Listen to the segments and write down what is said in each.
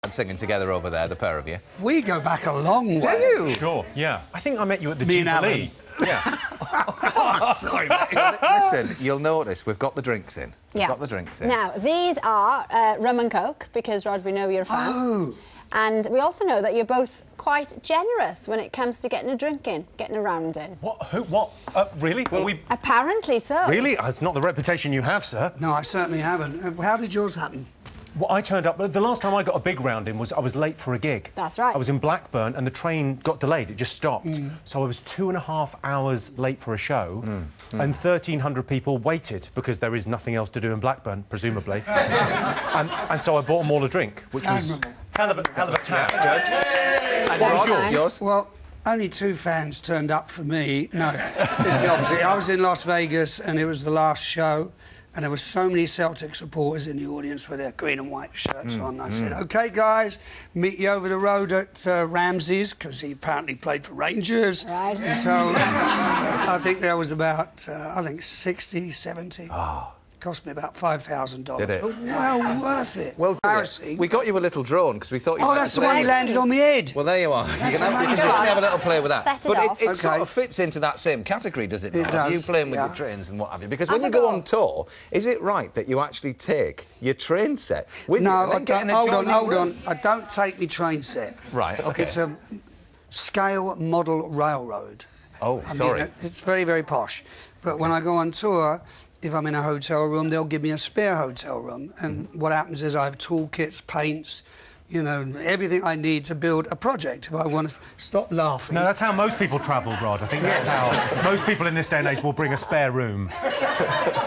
and singing together over there, the pair of you. We go back a long way. Do you? Sure, yeah. I think I met you at the Me and Jubilee. Yeah. Sorry, mate. Listen, you'll notice we've got the drinks in. We've Yeah. got the drinks in. Now, these are rum and coke, because, Rod, we know you're a fan. Oh. And we also know that you're both quite generous when it comes to getting a drink in, getting a round in. What? Who? What? Really? Well, we... Apparently so. Really? It's not the reputation you have, sir. No, I certainly haven't. How did yours happen? Well, I turned up... The last time I got a big round in was I was late for a gig. That's right. I was in Blackburn and the train got delayed. It just stopped. So I was 2.5 hours late for a show and 1,300 people waited because there is nothing else to do in Blackburn, presumably. and so I bought them all a drink, which was hell of a tap. And Very yours? nice. Yours? Well, only 2 fans turned up for me. No, it's the opposite. I was in Las Vegas and it was the last show and there were so many Celtic supporters in the audience with their green and white shirts on. I said, OK, guys, meet you over the road at Ramsey's, because he apparently played for Rangers. Right. So I think there was about, 60, 70. Oh. Cost me about $5,000. Did it? But well worth it. Well, embarrassing. we got you a little drone because we thought you Oh, might that's the play one he with- landed on my head. Well, there you are. You can amazing. certainly have a little play with that. Set it but off. it sort Okay. of fits into that same category, does it? It not? does, You playing with yeah. your trains and what have you. Because Have when a you go go. on tour, is it right that you actually take your train set with you? No, and then I get in don't, a hold on, joining hold room? on. I don't take my train set. Right, OK. It's a scale model railroad. Oh, I mean, sorry. it's very, very posh. But when I go on tour, if I'm in a hotel room, they'll give me a spare hotel room. And what happens is I have toolkits, paints, you know, everything I need to build a project. If I want to stop laughing. No, that's how most people travel, Rod. I think that's how most people in this day and age will bring a spare room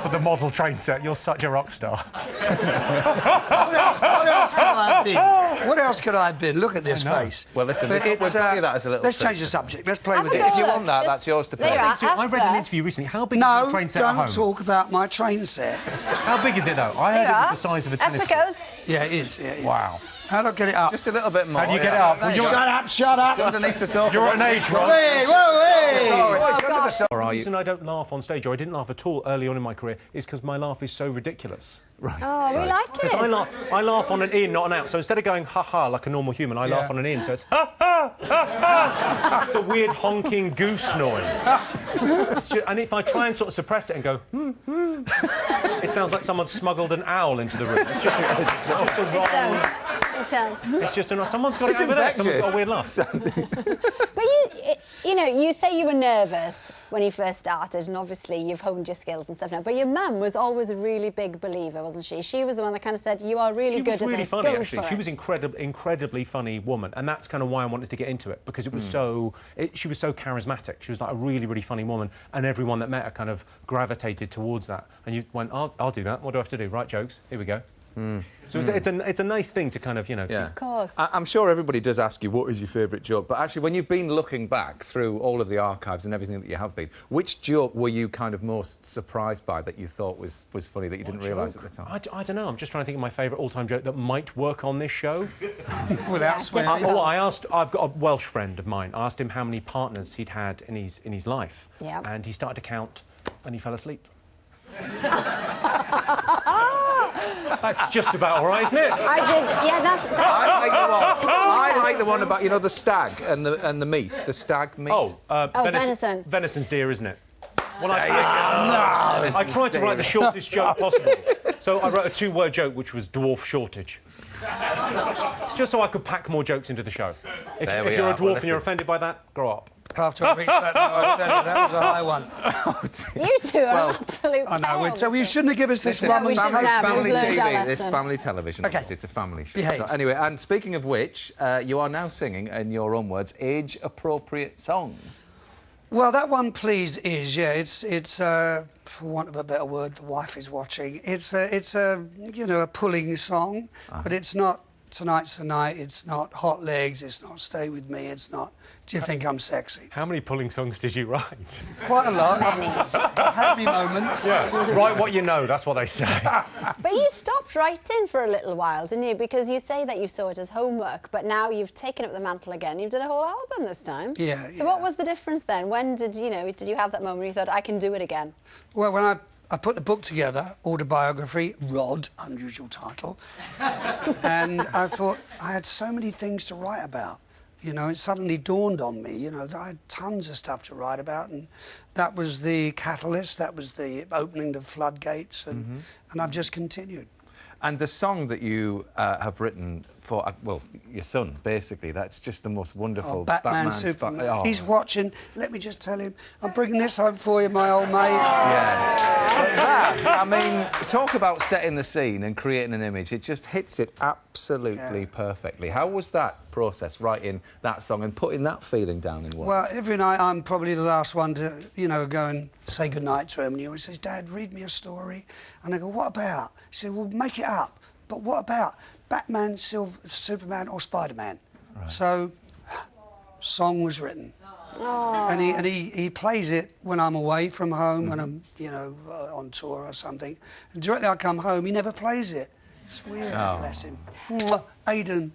for the model train set. You're such a rock star. What else could I have been? What else could I have been? Look at this face. Well, listen, But we'll it's, tell you that as a little let's trick. change the subject. Let's play Have with a it. go. If you Look, want that, just- that's yours to there play. you are. So I read an interview recently. How big is No, your train set at home? don't talk about my train set. How big is it, though? I There heard you it are. was the size of a tennis Up it court. goes. Yeah, it is. Yeah, it is. Wow. How do I get it up? Just a little bit more. How do you get it up? There Well, you you're- go. Shut up! It's underneath the sofa. You're at an age, Rod. Hey, whoa, hey! Oh, it's under the gosh. sofa. Are The you? reason I don't laugh on stage, or I didn't laugh at all early on in my career, is because my laugh is so ridiculous. Oh, we like it. Because I laugh on an in, not an out. So instead of going ha-ha like a normal human, I laugh on an in. So it's ha-ha, ha-ha. It's a weird honking goose noise. And if I try and sort of suppress it and go, it sounds like someone smuggled an owl into the room. It's just a wrong... It does. It's just a... Someone's got to It's go over there. Someone's got a infectious. weird laugh. But you know, you say you were nervous when you first started, and obviously you've honed your skills and stuff now. But your mum was always a really big believer, wasn't she? She was the one that kind of said, "You are really good She was really at this. funny, Go actually. for She it." was incredibly funny woman, and that's kind of why I wanted to get into it, because it was she was so charismatic. She was like a really funny woman, and everyone that met her kind of gravitated towards that. And you went, I'll do that. What do I have to do? Write jokes. Here we go. So it's a nice thing to kind of, you know... Yeah. Of course. I'm sure everybody does ask you, what is your favourite joke? But actually, when you've been looking back through all of the archives and everything that you have been, which joke were you kind of most surprised by that you thought was funny that you didn't realise at the time? I don't know. I'm just trying to think of my favourite all-time joke that might work on this show. Without swearing. I've got a Welsh friend of mine. I asked him how many partners he'd had in his life. Yeah. And he started to count and he fell asleep. That's just about all right, isn't it? I did. Yeah, that's. I like the one about, you know, the stag and the meat, the stag meat. Venison. Venison's dear, isn't it? Well, I tried to write the shortest joke possible. So I wrote a 2-word joke, which was dwarf shortage. Just so I could pack more jokes into the show. If There we you're are. a dwarf Well, and you're listen. offended by that, grow up. After I reached that, that was a high one. You two are absolute. I know. pals. So you shouldn't have given us this Listen, one. we it's shouldn't have. family We've learned our TV. This lesson. family television. Okay. Obviously, it's a family show. Behave. So anyway, and speaking of which, you are now singing, in your own words, age-appropriate songs. Well, that one, please, is it's for want of a better word, the wife is watching. It's a you know, a pulling song, but it's not Tonight's the Night. It's not Hot Legs. It's not Stay With Me. It's not Do You Think I'm Sexy. How many pulling songs did you write? Quite a lot. Many. I've had me moments. Yeah. Write what you know, that's what they say. But you stopped writing for a little while, didn't you? Because you say that you saw it as homework, but now you've taken up the mantle again. You've done a whole album this time. Yeah. So what was the difference then? When did you have that moment where you thought, I can do it again? Well, when I put the book together, autobiography, Rod, unusual title, and I thought I had so many things to write about. You know, it suddenly dawned on me, you know, that I had tons of stuff to write about, and that was the catalyst, that was the opening the floodgates, and I've just continued. And the song that you have written for, well, your son, basically, that's just the most wonderful... Batman, Superman. He's watching. Let me just tell him, I'm bringing this home for you, my old mate. Yeah. That, I mean, talk about setting the scene and creating an image. It just hits it absolutely perfectly. How was that process, writing that song and putting that feeling down in words? Well, every night I'm probably the last one to, you know, go and say goodnight to him. And he always says, Dad, read me a story. And I go, what about? He said, well, make it up. But what about Batman, Superman or Spider-Man? Right. So, song was written. Aww. And he plays it when I'm away from home, when I'm, you know, on tour or something. And directly I come home, he never plays it. It's weird, bless him. Aidan.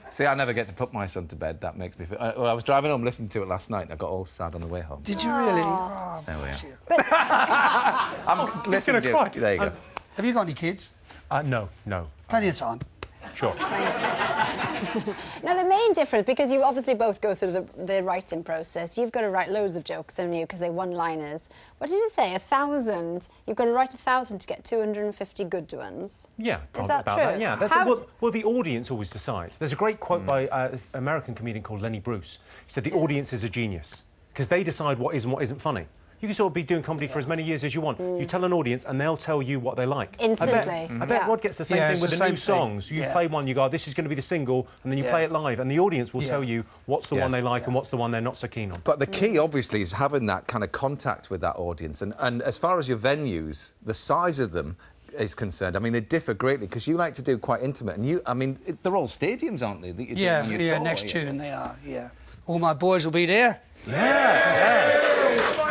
See, I never get to put my son to bed. That makes me feel... well, I was driving home listening to it last night and I got all sad on the way home. Did you really? Oh, there we are. But I'm listening to you. Cry. There you go. Have you got any kids? No. Plenty of time. Sure. now, the main difference, because you obviously both go through the writing process, you've got to write loads of jokes, haven't you, because they're one-liners. What did you say, 1,000? You've got to write 1,000 to get 250 good ones? Yeah, is that about true? that. Yeah, well, the audience always decide. There's a great quote by an American comedian called Lenny Bruce. He said, the audience is a genius, because they decide what is and what isn't funny. You can sort of be doing comedy for as many years as you want. You tell an audience and they'll tell you what they like. Instantly. I bet Rod gets the same thing with the new songs. You play one, you go, this is going to be the single, and then you play it live, and the audience will tell you what's the one they like and what's the one they're not so keen on. But the key, obviously, is having that kind of contact with that audience. And as far as your venues, the size of them is concerned, I mean, they differ greatly, because you like to do quite intimate. And I mean, they're all stadiums, aren't they? That you do on your tour, next June they are, All my boys will be there.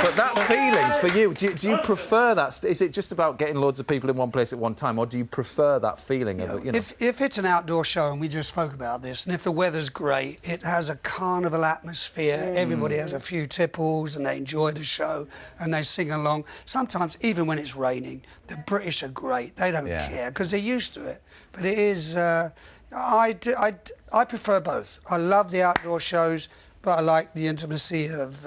But that feeling for you, do you prefer that? Is it just about getting loads of people in one place at one time, or do you prefer that feeling of it? You know? If it's an outdoor show, and we just spoke about this, and if the weather's great, it has a carnival atmosphere. Everybody has a few tipples, and they enjoy the show, and they sing along. Sometimes, even when it's raining, the British are great. They don't care, because they're used to it. But it is... I prefer both. I love the outdoor shows, but I like the intimacy of,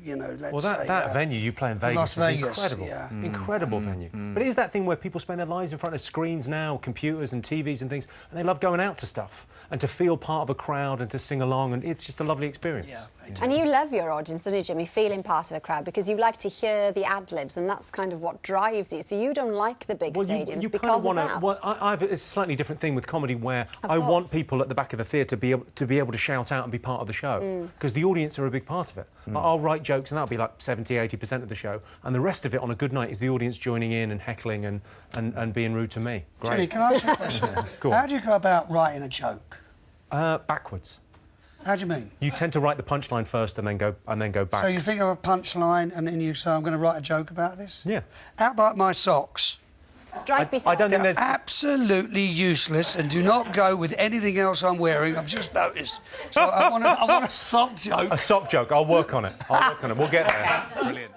you know, let's say... Well, that venue you play in Vegas, Las Vegas is incredible. Incredible venue. But it is that thing where people spend their lives in front of screens now, computers and TVs and things, and they love going out to stuff and to feel part of a crowd and to sing along, and it's just a lovely experience. And you love your audience, don't you, Jimmy, feeling part of a crowd, because you like to hear the ad-libs, and that's kind of what drives you. So you don't like the big stadiums you because kind of of that. Well, it's a slightly different thing with comedy, where I want people at the back of the theatre to be able to shout out and be part of the show, because the audience are a big part of it. I'll write jokes, and that'll be like 70–80% of the show, and the rest of it on a good night is the audience joining in and heckling and being rude to me. Great. Jimmy, can I ask you a question? How do you go about writing a joke? Backwards. How do you mean? You tend to write the punchline first and then go back. So you think of a punchline and then you say, I'm going to write a joke about this? Yeah. How about my socks? Stripy socks. I don't think They're there's... absolutely useless and do not go with anything else I'm wearing. I've just noticed. So I want a sock joke. A sock joke. I'll work on it. We'll get there. Brilliant.